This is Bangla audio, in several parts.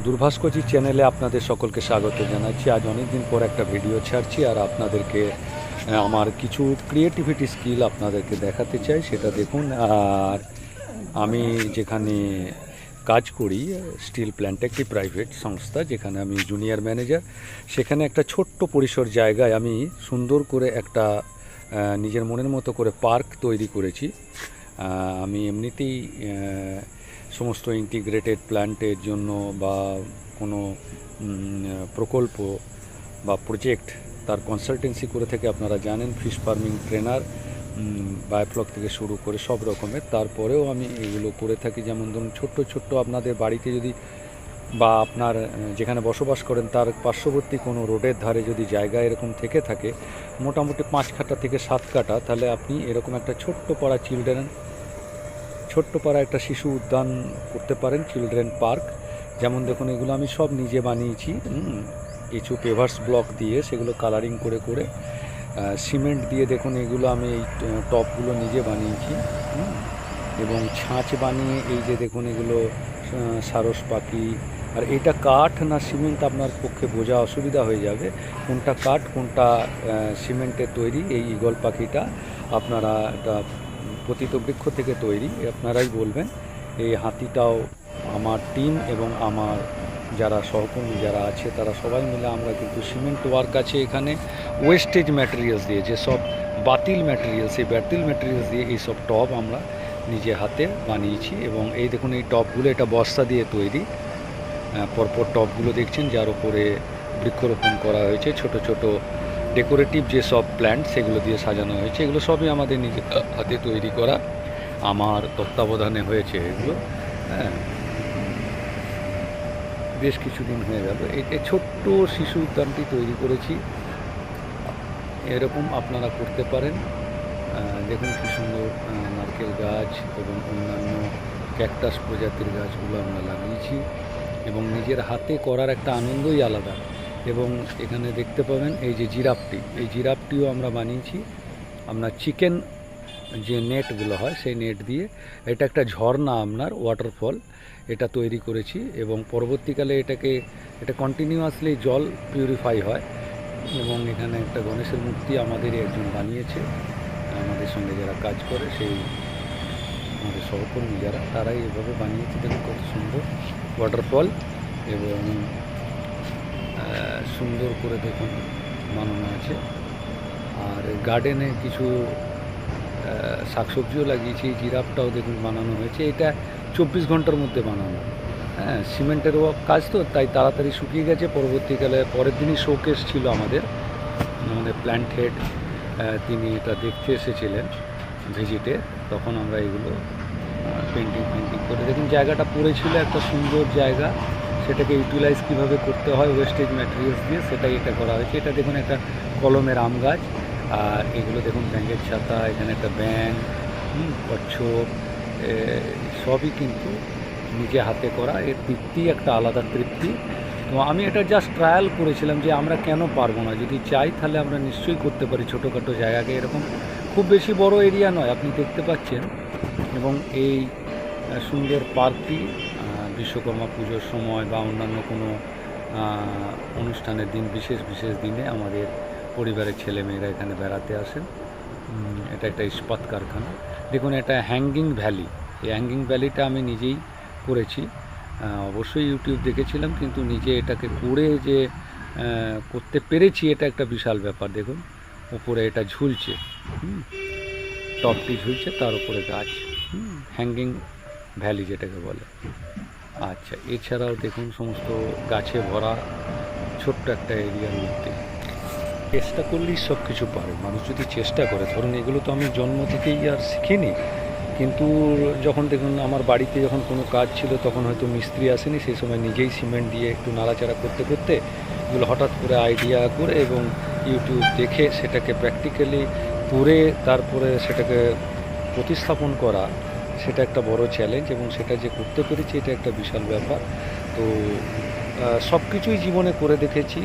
দুর্ভাস্করজি চ্যানেলে আপনাদের সকলকে স্বাগত জানাচ্ছি। আজ অনেক দিন পর একটা ভিডিও ছাড়ছি আর আপনাদেরকে আমার কিছু ক্রিয়েটিভিটি স্কিল আপনাদেরকে দেখাতে চাই, সেটা দেখুন। আর আমি যেখানে কাজ করি, স্টিল প্ল্যান্ট একটি প্রাইভেট সংস্থা, যেখানে আমি জুনিয়র ম্যানেজার, সেখানে একটা ছোট্ট পরিসর জায়গায় আমি সুন্দর করে একটা নিজের মনের মতো করে পার্ক তৈরি করেছি। আমি এমনিতেই সমস্ত ইন্টিগ্রেটেড প্ল্যান্টের জন্য বা কোনো প্রকল্প বা প্রজেক্ট তার কনসালটেন্সি করে থেকে আপনারা জানেন, ফিশ ফার্মিং ট্রেনার, বায়োফ্লক থেকে শুরু করে সব রকমের। তারপরেও আমি এগুলো করে থাকি। যেমন ধরুন ছোট্ট আপনাদের বাড়িতে যদি বা আপনার যেখানে বসবাস করেন তার পার্শ্ববর্তী কোনো রোডের ধারে যদি জায়গা এরকম থেকে থাকে, মোটামুটি 5 কাঠা থেকে 7 কাঠা, তাহলে আপনি এরকম একটা ছোট্ট পাড়া একটা শিশু উদ্যান করতে পারেন, চিলড্রেন পার্ক। যেমন দেখুন, এগুলো আমি সব নিজে বানিয়েছি। কিছু পেভার্স ব্লক দিয়ে সেগুলো কালারিং করে করে সিমেন্ট দিয়ে, দেখুন এগুলো আমি এই টপগুলো নিজে বানিয়েছি। এবং ছাঁচ বানিয়ে এই যে দেখুন, এগুলো সারস পাখি। আর এটা কাঠ না সিমেন্ট আপনার পক্ষে বোঝা অসুবিধা হয়ে যাবে, কোনটা কাঠ কোনটা সিমেন্টের তৈরি। এই ঈগল পাখিটা আপনারা একটা পতিত বৃক্ষ থেকে তৈরি, আপনারাই বলবেন। এই হাতিটাও আমার টিম এবং আমার যারা সহকর্মী যারা আছে তারা সবাই মিলে আমরা কিন্তু সিমেন্ট ওয়ার্ক আছে এখানে, ওয়েস্টেজ ম্যাটেরিয়ালস দিয়ে, যেসব বাতিল ম্যাটেরিয়ালস, এই বাতিল ম্যাটেরিয়ালস দিয়ে এইসব টব আমরা নিজে হাতে বানিয়েছি। এবং এই দেখুন, এই টবগুলো এটা বস্তা দিয়ে তৈরি। পরপর টবগুলো দেখছেন, যার উপরে বৃক্ষরোপণ করা হয়েছে, ছোট ছোট ডেকোরেটিভ যেসব প্ল্যান্ট সেগুলো দিয়ে সাজানো হয়েছে। এগুলো সবই আমাদের নিজের হাতে তৈরি করা, আমার তত্ত্বাবধানে হয়েছে এগুলো। হ্যাঁ, বেশ কিছুদিন হয়ে গেল এই ছোট্ট শিশু উদ্যানটি তৈরি করেছি। এরকম আপনারা করতে পারেন। দেখুন কি সুন্দর নারকেল গাছ এবং অন্যান্য ক্যাকটাস প্রজাতির গাছগুলো আমরা লাগিয়েছি। এবং নিজের হাতে করার একটা আনন্দই আলাদা। এবং এখানে দেখতে পাবেন এই যে এই জিরাফটিও আমরা বানিয়েছি। আপনার চিকেন যে নেটগুলো হয় সেই নেট দিয়ে, এটা একটা ঝর্ণা, আপনার ওয়াটারফল এটা তৈরি করেছি। এবং পরবর্তীকালে এটা কন্টিনিউয়াসলি জল পিউরিফাই হয়। এবং এখানে একটা গণেশের মূর্তি আমাদেরই একজন বানিয়েছে, আমাদের সঙ্গে যারা কাজ করে, সেই আমাদের সহকর্মী যারা, তারাই এভাবে বানিয়েছে। দেখুন কত সুন্দর ওয়াটারফল, এবং সুন্দর করে দেখুন বানানো আছে। আর গার্ডেনে কিছু শাকসবজিও লাগিয়েছি। জিরাফটাও দেখুন বানানো হয়েছে। এটা 24 ঘন্টার মধ্যে বানানো। হ্যাঁ, সিমেন্টের কাজ তো, তাই তাড়াতাড়ি শুকিয়ে গেছে। পরবর্তীকালে পরের দিনই শোকেস ছিল আমাদের প্ল্যান্ট হেড, তিনি এটা দেখতে এসেছিলেন ভিজিটে। তখন আমরা এগুলো পেন্টিং করে, দেখুন জায়গাটা পড়েছিল একটা সুন্দর জায়গা, সেটাকে ইউটিলাইজ কীভাবে করতে হয় ওয়েস্টেজ ম্যাটেরিয়ালস দিয়ে, সেটাই এটা করা হয়েছে। এটা দেখুন একটা কলমের আম গাছ। আর এগুলো দেখুন ব্যাঙের ছাতা, এখানে একটা ব্যাঙ, কচ্ছপ, সবই কিন্তু নিজে হাতে করা। এর তৃপ্তি একটা আলাদা তৃপ্তি। তো আমি এটা জাস্ট ট্রায়াল করেছিলাম যে আমরা কেন পারবো না, যদি চাই তাহলে আমরা নিশ্চয়ই করতে পারি। ছোটোখাটো জায়গাকে, এরকম খুব বেশি বড় এরিয়া নয়, আপনি দেখতে পাচ্ছেন। এবং এই সুন্দর পার্কটি বিশ্বকর্মা পুজোর সময় বা অন্যান্য কোনো অনুষ্ঠানের দিন, বিশেষ দিনে আমাদের পরিবারের ছেলেমেয়েরা এখানে বেড়াতে আসেন। এটা একটা ইস্পাত কারখানা। দেখুন এটা হ্যাঙ্গিং ভ্যালি। এই হ্যাঙ্গিং ভ্যালিটা আমি নিজেই করেছি। অবশ্যই ইউটিউব দেখেছিলাম, কিন্তু নিজে এটাকে করে যে করতে পেরেছি, এটা একটা বিশাল ব্যাপার। দেখুন উপরে এটা ঝুলছে, টপটি ঝুলছে, তার উপরে গাছ, হ্যাঙ্গিং ভ্যালি যেটাকে বলে। আচ্ছা, এছাড়াও দেখুন সমস্ত গাছে ভরা ছোট্ট একটা এরিয়ার মধ্যে। চেষ্টা করলেই সব কিছু পারে মানুষ, যদি চেষ্টা করে। ধরুন এগুলো তো আমি জন্ম থেকেই আর শিখিনি, কিন্তু যখন দেখুন আমার বাড়িতে যখন কোনো কাজ ছিল, তখন হয়তো মিস্ত্রি আসেনি, সেই সময় নিজেই সিমেন্ট দিয়ে একটু নাড়াচাড়া করতে করতে এগুলো হঠাৎ করে আইডিয়া করে এবং ইউটিউব দেখে সেটাকে প্র্যাকটিক্যালি করে তারপরে সেটাকে প্রতিস্থাপন করা, সেটা একটা বড় চ্যালেঞ্জ। এবং সেটা যে করতে পেরেছি, এটা একটা বিশাল ব্যাপার। তো সব কিছুই জীবনে করে দেখেছি,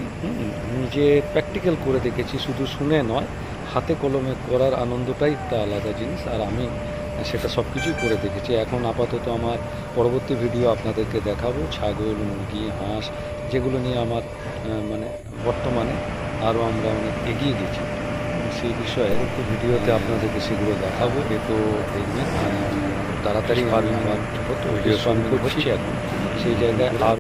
নিজে প্র্যাকটিক্যাল করে দেখেছি, শুধু শুনে নয়, হাতে কলমে করার আনন্দটাই একটা আলাদা জিনিস। আর আমি সেটা সব কিছুই করে দেখেছি। এখন আপাতত আমার পরবর্তী ভিডিও আপনাদেরকে দেখাবো ছাগল, মুরগি, হাঁস, যেগুলো নিয়ে আমার মানে বর্তমানে আরও আমরা অনেক এগিয়ে গেছি। সেই বিষয়ে একটু ভিডিওতে আপনাদেরকে সেগুলো দেখাবো। এ তো দেখবেন তাড়াতাড়ি আমার ভিডিও শুরু করছি এখন। সেই জায়গায় আর